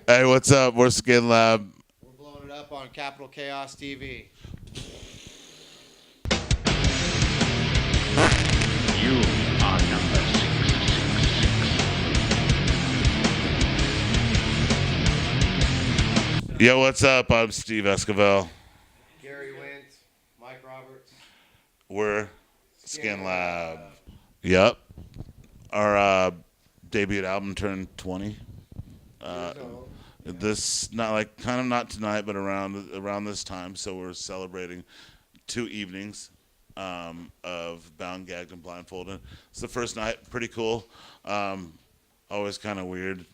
Hey, what's up? We're Skinlab. We're blowing it up on Capital Chaos TV. You are number 666. Yo, what's up? I'm Steve Esquivel. Gary Wint, Mike Roberts, We're Skinlab. Skinlab. Yep. Our debut album turned 20. This not tonight, but around this time. So we're celebrating 2 evenings of Bound, Gagged, and Blindfolded. It's the first night. Pretty cool. Always kind of weird,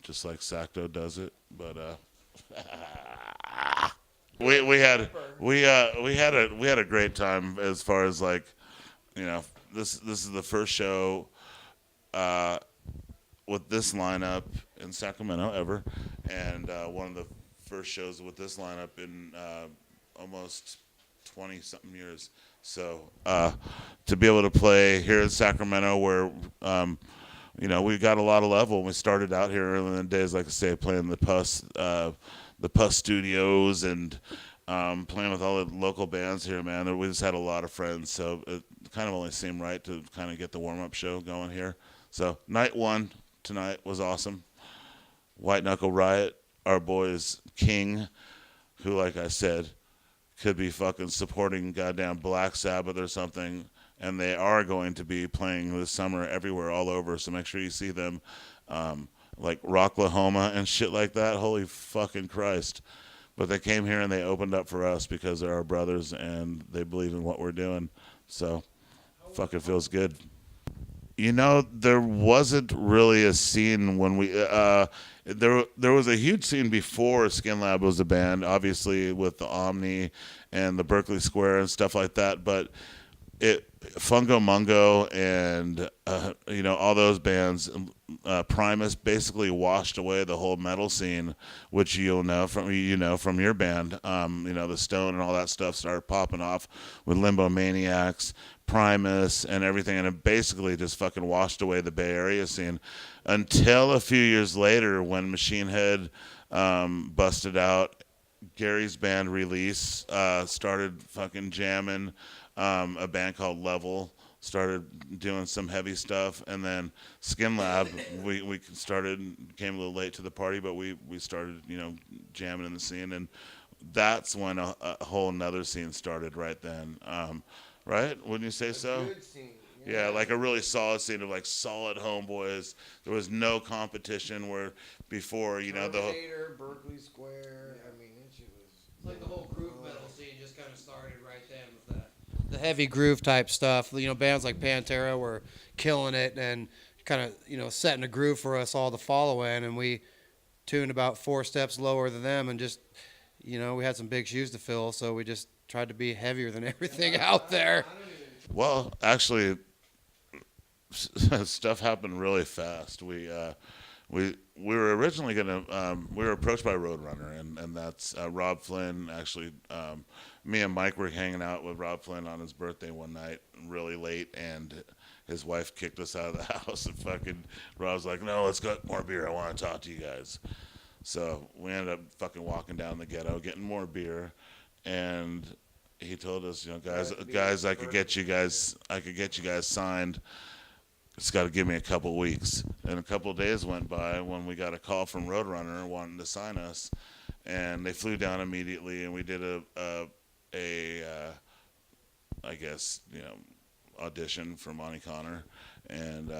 just like Sacto does it. But we had a great time as far as like, this is the first show uh, with this lineup in Sacramento ever, and one of the first shows with this lineup in almost 20 something years. So to be able to play here in Sacramento, where we got a lot of love when we started out here early in the days, like I say, playing the Puss Studios and playing with all the local bands here, man. We just had a lot of friends, so it kind of only seemed right to kind of get the warm-up show going here. So night one tonight was awesome. White Knuckle Riot, our boys King, who, like I said, could be fucking supporting goddamn Black Sabbath or something, and they are going to be playing this summer everywhere, all over. So make sure you see them, like Rocklahoma and shit like that. Holy fucking Christ! But they came here and they opened up for us because they're our brothers and they believe in what we're doing. So fucking feels good. There wasn't really a scene when we there was a huge scene before Skinlab was a band, obviously with the Omni and the Berkeley Square and stuff like that. But Fungo Mungo and all those bands, Primus basically washed away the whole metal scene, which you'll know from your band. The Stone and all that stuff started popping off with Limbo Maniacs, Primus, and everything, and it basically just fucking washed away the Bay Area scene until a few years later when Machine Head busted out. Gary's band Release started fucking jamming. A band called Level started doing some heavy stuff, and then Skinlab we came a little late to the party, but we started jamming in the scene, and that's when a whole nother scene started right then. Right? Wouldn't you say so? Good scene. Yeah, like a really solid scene of like solid homeboys. There was no competition where before, the Terminator, Berkeley Square. I mean, it was Like the whole groove metal scene just kind of started right then with that. The heavy groove type stuff. Bands like Pantera were killing it and kind of, setting a groove for us all to follow in. And we tuned about 4 steps lower than them and just, we had some big shoes to fill. So we just tried to be heavier than everything out there. well, actually, stuff happened really fast. We were originally gonna we were approached by Roadrunner, and that's Rob Flynn. Actually, me and Mike were hanging out with Rob Flynn on his birthday one night, really late, and his wife kicked us out of the house. And fucking Rob's like, "No, let's get more beer. I want to talk to you guys." So we ended up fucking walking down the ghetto, getting more beer, and he told us, guys, I could get you guys signed. It's got to give me a couple weeks. And a couple of days went by when we got a call from Roadrunner wanting to sign us, and they flew down immediately, and we did I guess audition for Monty Connor, and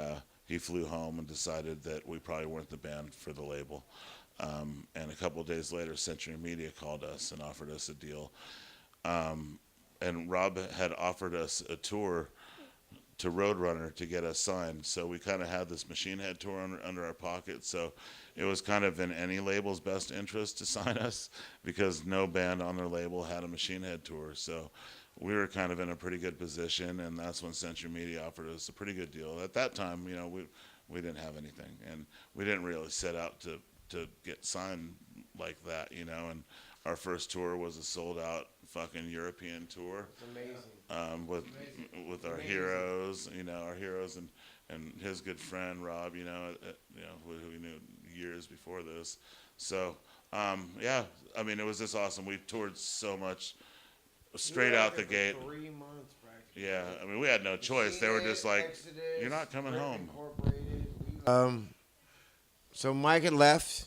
he flew home and decided that we probably weren't the band for the label. And a couple of days later, Century Media called us and offered us a deal. And Rob had offered us a tour to Roadrunner to get us signed. So we kind of had this Machine Head tour under our pocket. So it was kind of in any label's best interest to sign us because no band on their label had a Machine Head tour. So we were kind of in a pretty good position, and that's when Century Media offered us a pretty good deal. At that time, we didn't have anything, and we didn't really set out to get signed like that, and our first tour was a sold-out fucking European tour. It's amazing. With our heroes, and his good friend Rob, who we knew years before this. So, yeah, I mean, it was just awesome. We toured so much straight out the gate. 3 months practically. Yeah, I mean, we had no choice. They were just like, "You're not coming home." So Mike had left.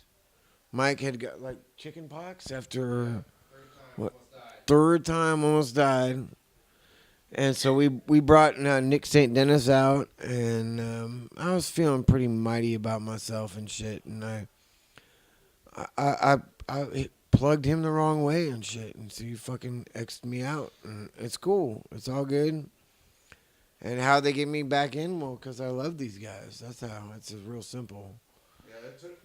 Mike had got like chicken pox after third time almost died. And so we brought Nick St. Dennis out, and I was feeling pretty mighty about myself and shit. And I plugged him the wrong way and shit, and so he fucking X'd me out. And it's cool. It's all good. And how they get me back in? Well, because I love these guys. That's how. It's real simple. Yeah, that took.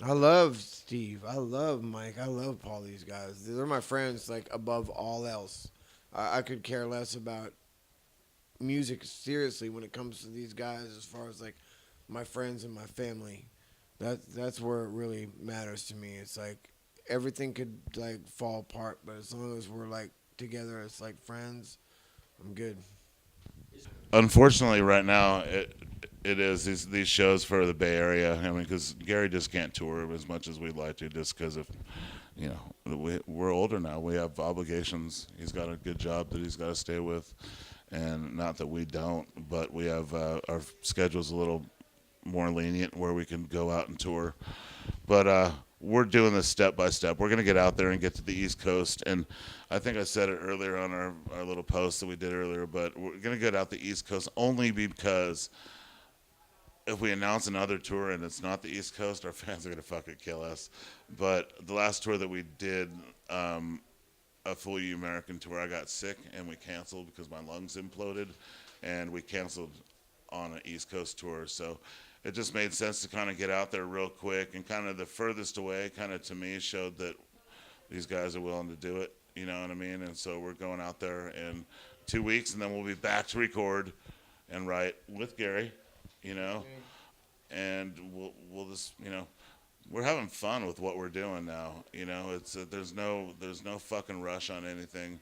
I love Steev. I love Mike. I love all these guys. They're my friends, like, above all else. I could care less about music seriously when it comes to these guys as far as, like, my friends and my family. That's where it really matters to me. It's like everything could, like, fall apart, but as long as we're, like, together as, like, friends, I'm good. Unfortunately, right now, it is these shows for the Bay Area. I mean, because Gary just can't tour as much as we'd like to, just because of, you know, we're older now. We have obligations. He's got a good job that he's got to stay with, and not that we don't, but we have our schedule's a little more lenient where we can go out and tour. But we're doing this step by step. We're going to get out there and get to the East Coast. And I think I said it earlier on our little post that we did earlier, but we're going to get out the East Coast only because if we announce another tour and it's not the East Coast, our fans are going to fucking kill us. But the last tour that we did, a full American tour, I got sick and we canceled because my lungs imploded, and we canceled on an East Coast tour. So it just made sense to kind of get out there real quick, and kind of the furthest away kind of to me showed that these guys are willing to do it, you know what I mean? And so we're going out there in 2 weeks, and then we'll be back to record and write with Gary, you know, and we'll just, you know, we're having fun with what we're doing now, you know. It's there's no fucking rush on anything.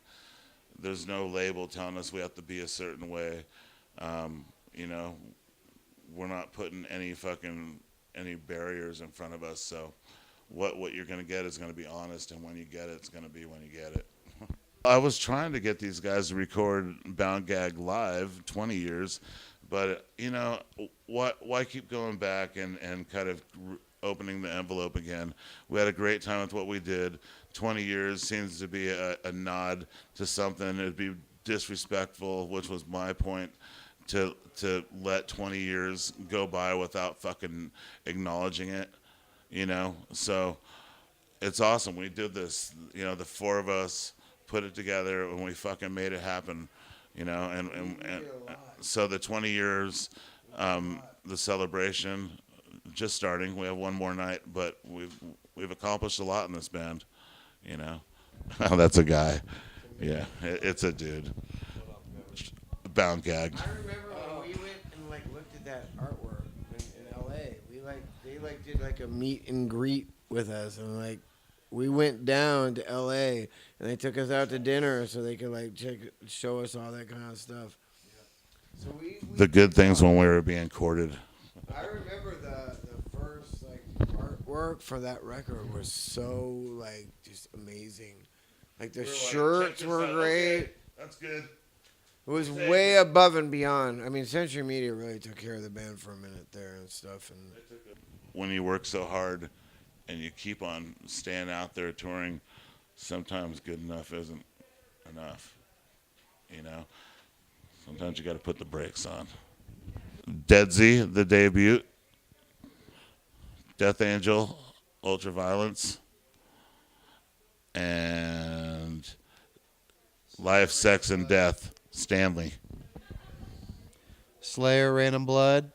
There's no label telling us we have to be a certain way, you know. We're not putting any barriers in front of us. So what you're going to get is going to be honest, and when you get it, it's going to be when you get it. I was trying to get these guys to record Bound Gag live 20 years, but, you know, why keep going back and kind of opening the envelope again? We had a great time with what we did. 20 years seems to be a nod to something. It would be disrespectful, which was my point, to let 20 years go by without fucking acknowledging it, you know? So it's awesome. We did this, you know, the four of us put it together and we fucking made it happen, you know? And so the 20 years, the celebration just starting. We have one more night, but we've accomplished a lot in this band, you know? Oh, that's a guy. Yeah, it's a dude. Bound Gag. I remember when we went and like looked at that artwork in L.A. They did like a meet and greet with us, and like we went down to L.A. and they took us out to dinner so they could like show us all that kind of stuff. So we The good things when we were being courted. I remember the first like artwork for that record was so like just amazing. Like the shirts were great. Okay, that's good. It was way above and beyond. I mean, Century Media really took care of the band for a minute there and stuff. And When you work so hard and you keep on staying out there touring, sometimes good enough isn't enough, you know? Sometimes you got to put the brakes on. Dead Z, the debut. Death Angel, Ultraviolence. And Life, Sex, and Death, Stanley. Slayer, Rain and Blood,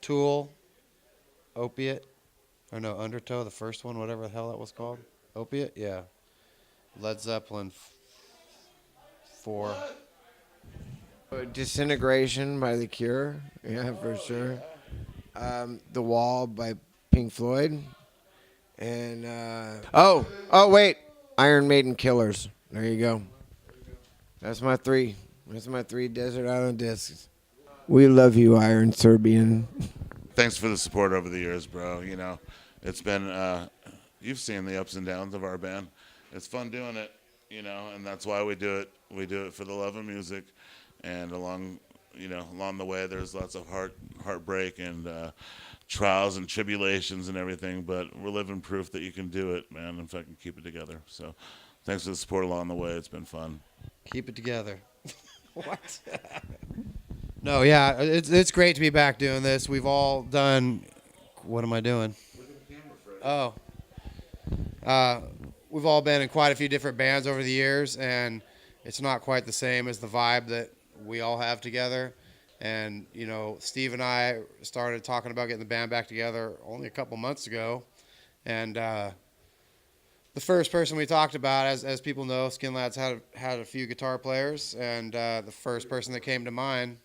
Tool, Opiate, or no, Undertow, the first one, whatever the hell that was called. Opiate, yeah. Led Zeppelin 4. Disintegration by The Cure, yeah, for sure. The Wall by Pink Floyd. And, oh, wait, Iron Maiden Killers. There you go. That's my three. That's my 3 Desert Island discs. We love you, Iron Serbian. thanks for the support over the years, bro. You know, it's been you've seen the ups and downs of our band. It's fun doing it, you know, and that's why we do it. We do it for the love of music, and along the way, there's lots of heartbreak and trials and tribulations and everything. But we're living proof that you can do it, man, and fucking keep it together. So, thanks for the support along the way. It's been fun. Keep it together. What? No, yeah, it's great to be back doing this. We've all done. What am I doing? Oh. We've all been in quite a few different bands over the years, and it's not quite the same as the vibe that we all have together. And, you know, Steve and I started talking about getting the band back together only a couple months ago. And the first person we talked about, as people know, Skinlab's had a few guitar players, and the first person that came to mind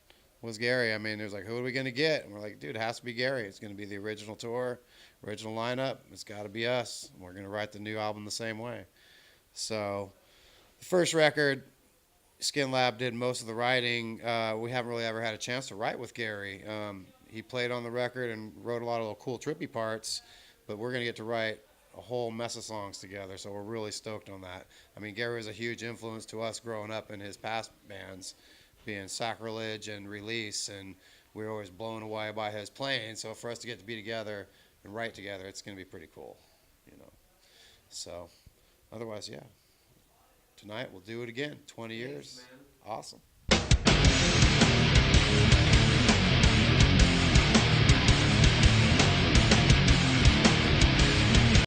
was Gary. I mean, it was like, who are we going to get? And we're like, dude, it has to be Gary. It's going to be the original tour, original lineup. It's got to be us. We're going to write the new album the same way. So the first record, Skinlab did most of the writing. We haven't really ever had a chance to write with Gary. He played on the record and wrote a lot of little cool, trippy parts, but we're going to get to write a whole mess of songs together, so we're really stoked on that. I mean, Gary was a huge influence to us growing up in his past bands, being Sacrilege and Release, and we were always blown away by his playing. So for us to get to be together and write together, it's going to be pretty cool, you know. So otherwise, yeah. Tonight we'll do it again. 20 years. Awesome.